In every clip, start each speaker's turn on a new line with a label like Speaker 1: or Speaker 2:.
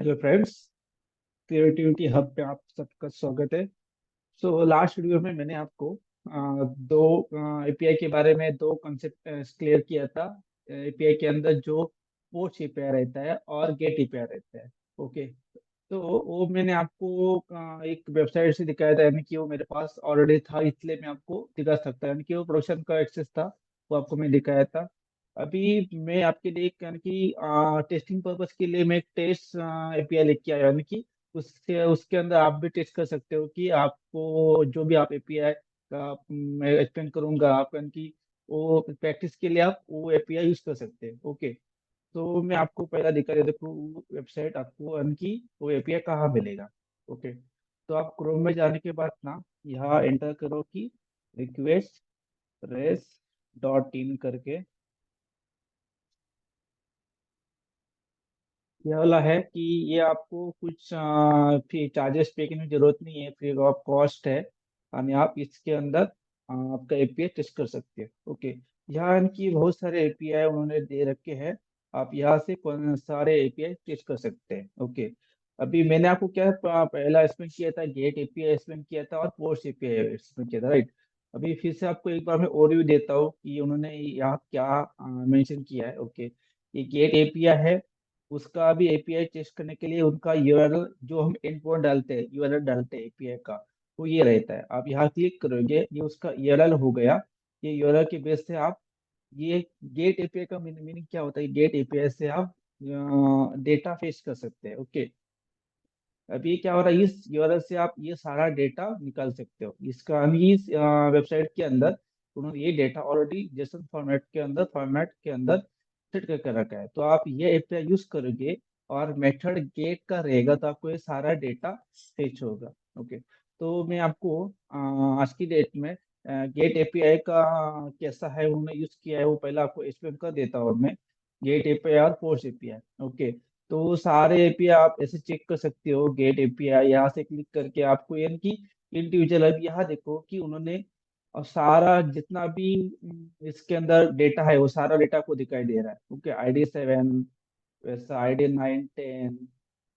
Speaker 1: Hello friends. Creativity hub पे आप सबका स्वागत है। सो लास्ट वीडियो में मैंने आपको दो एपीआई के बारे में दो कॉन्सेप्ट क्लियर किया था। एपीआई के अंदर जो पोस्ट एपीआई रहता है और गेट एपीआई रहता है। ओके। तो वो मैंने आपको एक वेबसाइट से दिखाया था, यानी कि वो मेरे पास ऑलरेडी था, इसलिए मैं आपको दिखा सकता यानी कि वो प्रोडक्शन का एक्सेस था, वो आपको मैं दिखाया था। अभी मैं आपके लिए यानी कि टेस्टिंग पर्पस के लिए मैं एक टेस्ट एपीआई लेके आया, यानी कि उससे उसके अंदर आप भी टेस्ट कर सकते हो कि आपको जो भी आप एपीआई का मैं एक्सप्लेन करूंगा आप, यानी कि वो प्रैक्टिस के लिए आप वो एपीआई यूज कर सकते हैं। ओके। तो मैं आपको पहला दिखा देता हूँ वेबसाइट आपको, यानी कि वो एपीआई कहाँ मिलेगा। ओके। तो आप क्रोम में जाने के बाद ना यहाँ एंटर करो कि रिक्वेस्ट रेस डॉट इन करके। ये वाला है कि ये आपको कुछ फी चार्जेस पे करने की जरूरत नहीं है, फ्री ऑफ कॉस्ट है। यानी आप इसके अंदर आपका एपीआई टेस्ट कर सकते हैं। ओके। यहाँ इनकी बहुत सारे एपीआई उन्होंने दे रखे हैं, आप यहाँ से कौन सारे एपीआई टेस्ट कर सकते हैं। ओके। अभी मैंने आपको क्या पहला एक्सप्लेन किया था, गेट एपीआई एक्सप्लेन किया था और पोस्ट एपीआई एक्सप्लेन किया था, राइट। अभी फिर से आपको एक बार मैं ओवरव्यू देता हूँ कि उन्होंने यहाँ क्या मेंशन किया है। ओके। ये गेट एपीआई है, उसका भी एपीआई टेस्ट करने के लिए उनका यूआरएल जो हम एंड पॉइंट डालते हैं, यूआरएल डालते हैं एपीआई का, वो ये रहता है। आप यहाँ क्लिक करोगे, ये उसका यूआरएल हो गया। ये यूआरएल के बेस से आप ये गेट एपीआई का मीनिंग क्या होता है, गेट एपीआई से आप डेटा फेच कर सकते हैं। ओके। अभी क्या हो रहा है, इस यूआरएल से आप ये सारा डेटा निकाल सकते हो। इसका इस वेबसाइट के अंदर उन्होंने ये डेटा ऑलरेडी जेसन फॉर्मेट के अंदर सेट करके रखा है। तो आप ये एपीआई यूज करोगे और मेथड गेट का रहेगा, तो आपको ये सारा डेटा फेच होगा। ओके। तो मैं आपको आज की डेट में गेट एपीआई का कैसा है उन्होंने यूज किया है वो पहले आपको एक्सप्लेन कर देता हूँ मैं। गेट एपीआई और पोस्ट एपीआई। ओके। तो वो सारे एपीआई आप ऐसे चेक कर सकते हो, गेट एपीआई यहाँ से क्लिक करके आपको यानी कि इंडिविजुअल। अब यहाँ देखो कि उन्होंने और सारा जितना भी इसके अंदर डेटा है वो सारा डेटा आपको दिखाई दे रहा है। ओके। ID 7, वैसा ID 9, 10।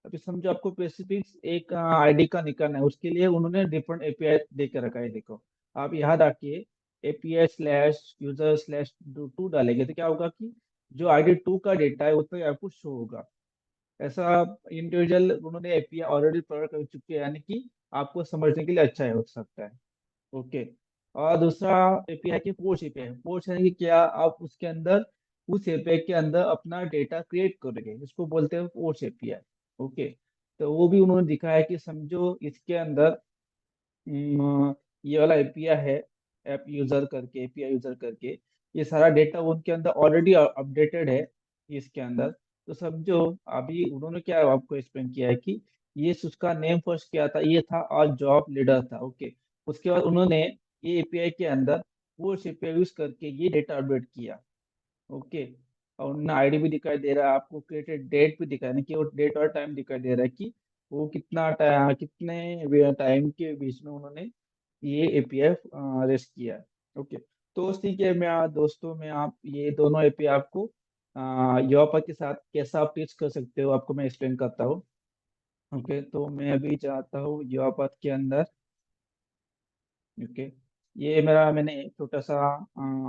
Speaker 1: अभी समझो आपको स्पेसिफिक एक आईडी का निकालना है, उसके लिए उन्होंने डिफरेंट एपीआई दे के रखा है। देखो आप यहाँ जाके API/user/टू डालेंगे तो क्या होगा कि जो ID 2 का डेटा है उसमें आपको शो होगा। ऐसा इंडिविजुअल उन्होंने एपीआई ऑलरेडी प्रोवाइड कर चुके हैं, यानी कि आपको समझने के लिए अच्छा है हो सकता है। ओके। और दूसरा एपीआई की पोस्ट एपीआई, पोस्ट यानी कि क्या आप उसके अंदर उस एपीआई के अंदर अपना डेटा क्रिएट करोगे, इसको बोलते हैं पोस्ट एपीआई। ओके। तो वो भी उन्होंने दिखाया है कि समझो इसके अंदर ये वाला एपीआई है, ऐप यूजर करके, एपीआई यूजर करके, ये सारा डेटा उनके अंदर ऑलरेडी अपडेटेड है इसके अंदर। तो समझो अभी उन्होंने क्या आपको एक्सप्लेन किया है कि ये उसका नेम फर्स्ट क्या था, ये था और जॉब लीडर था। ओके। उसके बाद उन्होंने ये एपीआई के अंदर वो एपीआई यूज करके ये डेटा अपडेट किया। ओके। और उन्होंने आईडी भी दिखाई दे रहा है आपको, क्रिएटेड डेट भी दिखाई नहीं कि वो डेट और टाइम दिखाई दे रहा है कि वो कितने टाइम के बीच में उन्होंने ये एपीआई रेस्ट किया है। ओके। तो उसी के में दोस्तों में आप ये दोनों एपीआई आपको योपा के साथ कैसा आप टीच कर सकते हो आपको मैं एक्सप्लेन करता हूँ। ओके। तो मैं अभी चाहता हूँ योपा के अंदर। ओके। ये मैंने एक छोटा सा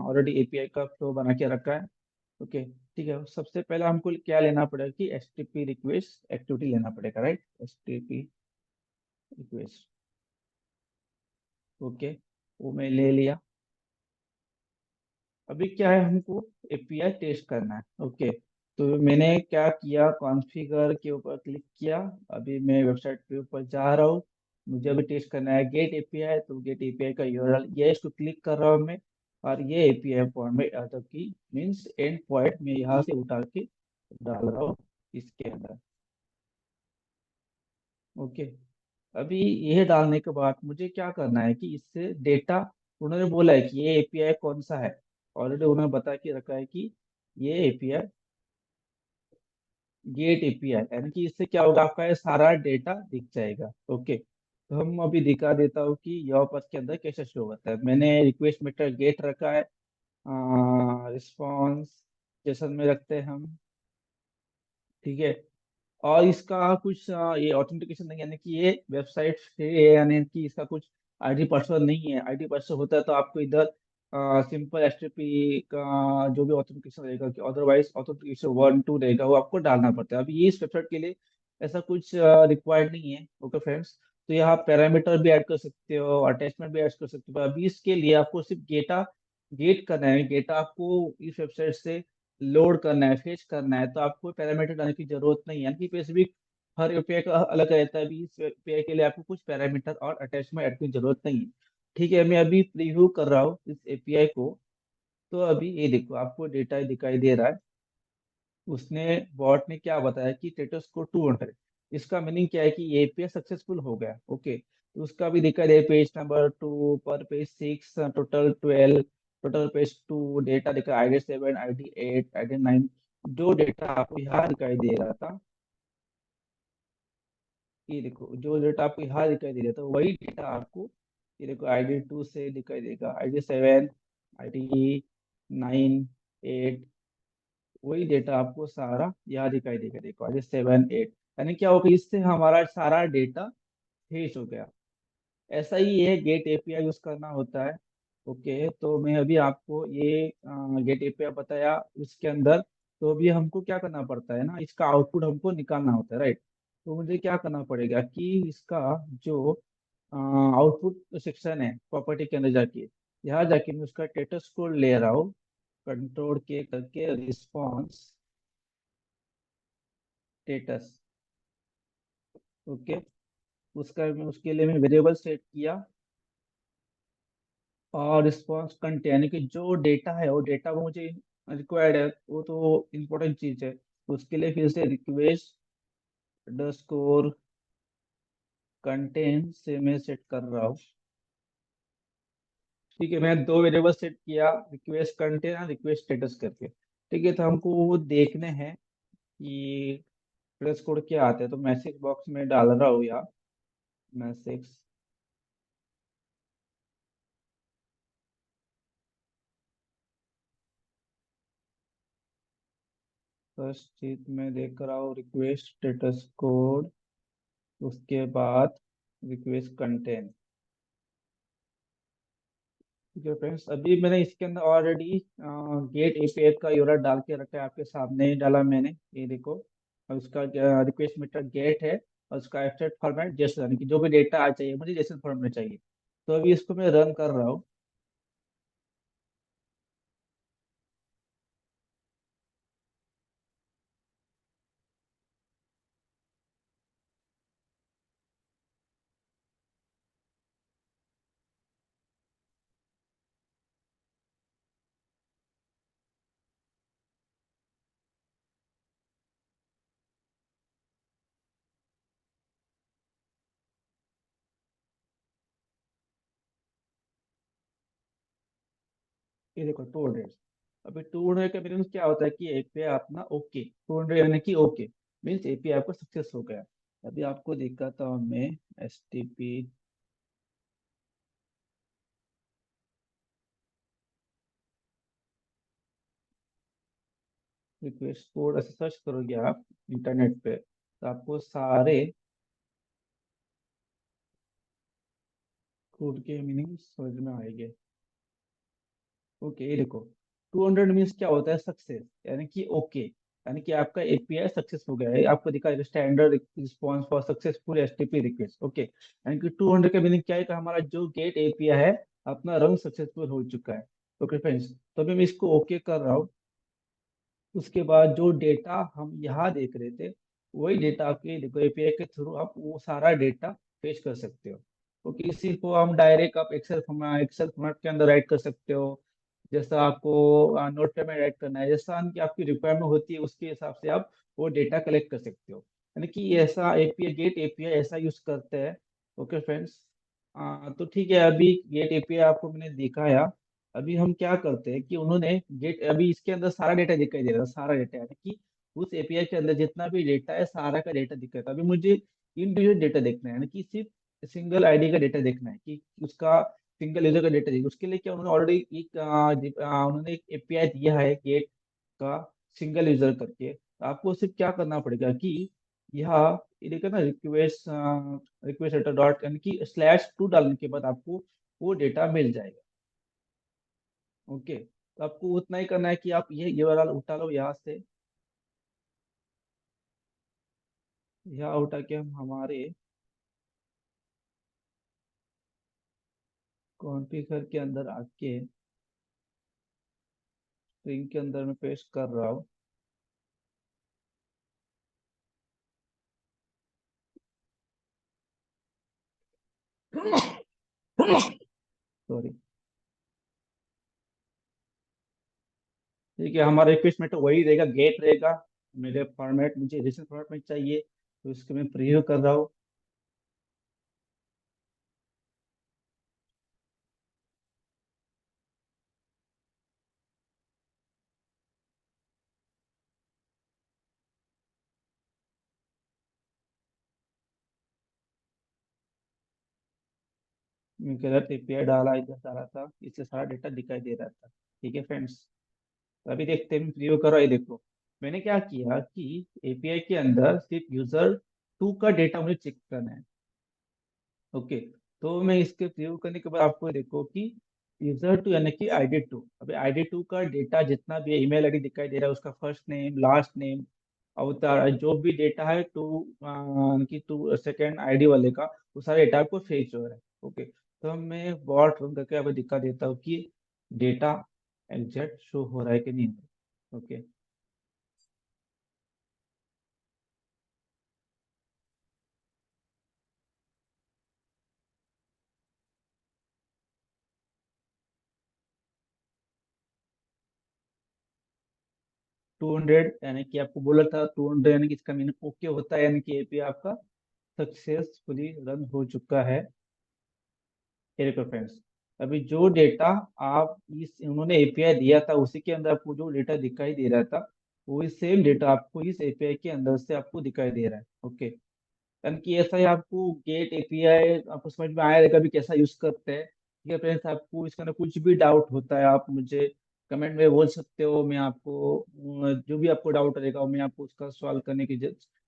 Speaker 1: ऑलरेडी एपीआई का फ्लो बना के रखा है। ओके। ठीक है, सबसे पहले हमको क्या लेना पड़ेगा कि HTTP रिक्वेस्ट एक्टिविटी लेना पड़ेगा, राइट। HTTP request. ओके। वो मैं ले लिया। अभी क्या है, हमको एपीआई टेस्ट करना है। ओके। तो मैंने क्या किया, कॉन्फ़िगर के ऊपर क्लिक किया। अभी मैं वेबसाइट के ऊपर जा रहा हूँ। मुझे अभी टेस्ट करना है गेट एपीआई, तो गेट एपीआई का यूआरएल ये इसको क्लिक कर रहा हूँ मैं। और ये एपीआई पॉइंट में मतलब कि मीन्स एंड पॉइंट में यहाँ से उठा के डाल रहा हूँ इसके अंदर। ओके। अभी यह डालने के बाद मुझे क्या करना है कि इससे डेटा, उन्होंने बोला है कि ये एपीआई कौन सा है, ऑलरेडी उन्होंने बता के रखा है कि ये एपीआई गेट एपीआई, यानी कि इससे क्या होगा, आपका ये सारा डेटा दिख जाएगा। ओके। तो हम अभी दिखा देता हूँ कि यहाँ पर के अंदर कैसे शो होता है। मैंने रिक्वेस्ट मेथड गेट रखा है, रिस्पॉन्स जेसन में रखते हैं हम। ठीक है। और इसका कुछ ये ऑथेंटिकेशन नहीं, यानी कि ये वेबसाइट से, यानी कि इसका कुछ आईडी पासवर्ड नहीं है। आईडी पासवर्ड होता है तो आपको इधर सिंपल एचटीटीपी का जो भी ऑथेंटिकेशन रहेगा, कि अदरवाइज ऑथेंटिकेशन 1 2 रहेगा, वो आपको डालना पड़ता है। अभी ये इस वेबसाइट के लिए ऐसा कुछ रिक्वायर्ड नहीं है। ओके फ्रेंड्स, तो यहाँ पैरामीटर भी ऐड कर सकते हो, अटैचमेंट भी ऐड कर सकते हो। अभी इसके लिए आपको सिर्फ गेटा गेट करना है, गेटा आपको इस वेबसाइट से लोड करना है, फेच करना है, तो आपको पैरामीटर डालने की जरूरत नहीं है। यानी कि स्पेसिफिक हर एपीआई का अलग रहता है, अभी इस एपीआई के लिए आपको कुछ पैरामीटर और अटैचमेंट ऐड करने की जरूरत नहीं है। ठीक है, मैं अभी प्रीव्यू कर रहा हूँ इस एपीआई को। तो अभी ये देखो, आपको डेटा दिखाई दे रहा है। उसने बॉट ने क्या बताया कि स्टेटस को 200। इसका मीनिंग क्या है कि ये एपीआई सक्सेसफुल हो गया। ओके, तो उसका भी दिखा दे, पेज नंबर 2 पर, page 6, total 12, total page 2, data दिखा, ID 7, ID 8, ID 9। जो डेटा आपको यहाँ दिखाई दे रहा था, ये देखो जो डेटा आपको यहाँ दिखाई दे रहा था, वही डेटा आपको ये देखो ID 2 से दिखाई देगा, ID 7, ID 9, 8, वही डेटा आपको सारा यहाँ दिखाई देगा। देखो ID 7, 8, यानी क्या होगा, इससे हमारा सारा डेटा फेच हो गया। ऐसा ही है, गेट एपीआई यूज करना होता है। ओके, तो मैं अभी आपको ये गेट एपीआई बताया, उसके अंदर तो अभी हमको क्या करना पड़ता है ना, इसका आउटपुट हमको निकालना होता है, राइट। तो मुझे क्या करना पड़ेगा कि इसका जो आउटपुट सेक्शन है प्रॉपर्टी के अंदर जाके, यहाँ जाके मैं उसका स्टेटस कोड ले रहा हूँ, कंट्रोल के करके रिस्पॉन्स स्टेटस। ओके, उसका मैं उसके लिए मैं वेरिएबल सेट किया, और रिस्पॉन्स कंटेंट, यानी कि जो डेटा है वो डेटा वो मुझे रिक्वायर्ड है, वो तो इम्पोर्टेंट चीज है। उसके लिए फिर से रिक्वेस्ट अंडरस्कोर कंटेंट से मैं सेट कर रहा हूँ। ठीक है, मैं दो वेरिएबल सेट किया, रिक्वेस्ट कंटेंट और रिक्वेस्ट स्टेटस करके। ठीक है, तो हमको वो देखने हैं कि ड्रेस कोड क्या आते हैं। तो मैसेज बॉक्स में डाल रहा हूँ यहाँ, मैसेज फर्स्ट चीज में देख रहा हूँ, रिक्वेस्ट स्टेटस कोड, उसके बाद रिक्वेस्ट कंटेंट। ठीक है फ्रेंड्स, अभी मैंने इसके अंदर ऑलरेडी गेट एपीआई का यूआरएल डाल के रखा है, आपके सामने ही डाला मैंने, ये देखो। और उसका रिक्वेस्ट मीटर गेट है, और उसका एब्स्ट्रैक्ट फॉर्मेट जेसन, यानी कि जो भी डेटा आ चाहिए मुझे जेसन फॉर्मेट में चाहिए। तो अभी इसको मैं रन कर रहा हूँ। ये देखो 200। अभी 200 का मीनिंग क्या होता है कि एपीआई अपना ओके, 200 यानी कि ओके, मीन्स एपीआई आपको सक्सेस हो गया। अभी आपको दिखाता हूँ मैं, एसटीपी रिक्वेस्ट कोड ऐसे सर्च करोगे आप इंटरनेट पे, तो आपको सारे कोड के मीनिंग समझ में आएंगे। ओके, ये देखो 200 मीन्स क्या होता है, सक्सेस, यानी कि ओके, यानी कि आपका एपीआई सक्सेस हो गया है। आपको दिखा है standard response for successful STP request. Okay, यानी कि 200 का मीनिंग क्या है कि हमारा जो गेट एपीआई है अपना रन सक्सेसफुल हो चुका है। ओके फ्रेंड्स, तो अभी मैं इसको ओके कर रहा हूँ। उसके बाद जो डेटा हम यहाँ देख रहे थे, वही डेटा आपके देखो एपीआई के थ्रू आप वो सारा डेटा फेच कर सकते हो। ओके, इसी को हम डायरेक्ट आप एक्सेल फॉर्मेट के अंदर राइट कर सकते हो, जैसा आपको नोट पे में राइट करना है, जैसा कि आपकी रिक्वायरमेंट होती है उसके हिसाब से आप वो डेटा कलेक्ट कर सकते हो। यानी कि ऐसा एपीआई, गेट एपीआई ऐसा यूज करते हैं। ओके फ्रेंड्स, तो ठीक है, अभी गेट एपीआई आपको मैंने दिखाया। अभी हम क्या करते हैं कि उन्होंने गेट, अभी इसके अंदर सारा डेटा दिखाई दे रहा है, सारा डेटा, यानी कि उस एपीआई के अंदर जितना भी डेटा है सारा का डेटा दिख रहा है। अभी मुझे इंडिविजुअल डेटा देखना है, यानी कि सिर्फ सिंगल आईडी का डेटा देखना है, कि उसका सिंगल यूजर का डेटा देखना। उसके लिए क्या उन्होंने ऑलरेडी एक उन्होंने एक एपीआई दिया है गेट का, सिंगल यूजर करके। तो आपको सिर्फ क्या करना पड़ेगा कि यहाँ ये देखो ना, रिक्वेस्ट रिक्वेस्ट हेडर डॉट यानी कि /2 डालने के बाद आपको वो डेटा मिल जाएगा। ओके, तो आपको उतना ही करना है कि आप ये वाला उठा लो यहाँ से। यहाँ उठा के हम हमारे कॉन्फ़िगर के अंदर आके स्ट्रिंग के अंदर मैं पेस्ट कर रहा हूँ। सॉरी। ठीक है, हमारा रिक्वेस्ट में तो वही रहेगा, गेट रहेगा। मेरे फॉर्मेट, मुझे रिसेंट फॉर्मेट में चाहिए, तो इसको मैं प्रीव्यू कर रहा हूँ। मैं गलत एपीआई डाला, इधर डाला था, इससे सारा डेटा दिखाई दे रहा था। ठीक है फ्रेंड्स, तो अभी देखते हैं, प्रीव्यू करो। ये देखो, मैंने क्या किया कि एपीआई के अंदर सिर्फ यूजर 2 का डेटा मुझे चेक करना है। ओके, तो मैं इसके प्रयोग करने के बाद आपको देखो कि यूजर 2 यानी कि ID 2, अभी ID 2 का डेटा जितना भी ईमेल आईडी दिखाई दे रहा है, उसका फर्स्ट नेम, लास्ट नेम, अवतार, जो भी डेटा है कि 2 सेकेंड आईडी वाले का, वो सारे डेटा आपको फेच हो रहा है। ओके, तो मैं बॉट रन करके आपको दिखा देता हूँ कि डेटा एग्जैक्ट शो हो रहा है कि नहीं। ओके, 200 यानी कि आपको बोला था 200, यानी कि इसका मीनिंग ओके होता है, यानी कि एपीआई आपका सक्सेसफुली रन हो चुका है। ये देखो फ्रेंड्स, अभी जो डेटा आप इस उन्होंने एपीआई दिया था, उसी के अंदर आपको जो डेटा दिखाई दे रहा था, वही सेम डेटा आपको इस एपीआई के अंदर से आपको दिखाई दे रहा है। ओके, यानी कि ऐसा ही आपको गेट एपीआई आपको समझ में आया रहेगा भी कैसा यूज करते हैं। ठीक है फ्रेंड्स, आपको इसका ना कुछ भी डाउट होता है, आप मुझे कमेंट में बोल सकते हो। मैं आपको जो भी आपको डाउट रहेगा, मैं आपको उसका सॉल्व करने की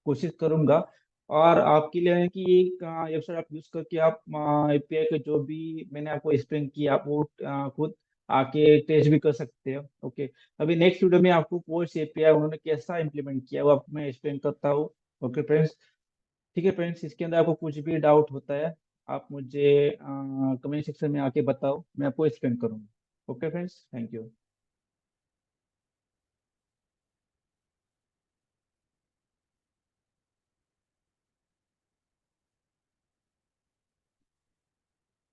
Speaker 1: कोशिश करूंगा। और आपके लिए है कि एक वेबसाइट आप यूज करके आप एपीआई के जो भी मैंने आपको एक्सप्लेन किया, आप वो खुद आके टेस्ट भी कर सकते हो। ओके, अभी नेक्स्ट वीडियो में आपको पोस्ट एपीआई उन्होंने कैसा इंप्लीमेंट किया वो आपको मैं एक्सप्लेन करता हूँ। ओके फ्रेंड्स, ठीक है फ्रेंड्स, इसके अंदर आपको कुछ भी डाउट होता है, आप मुझे कमेंट सेक्शन में आके बताओ, मैं आपको एक्सप्लेन करूंगा। Okay friends, thank you.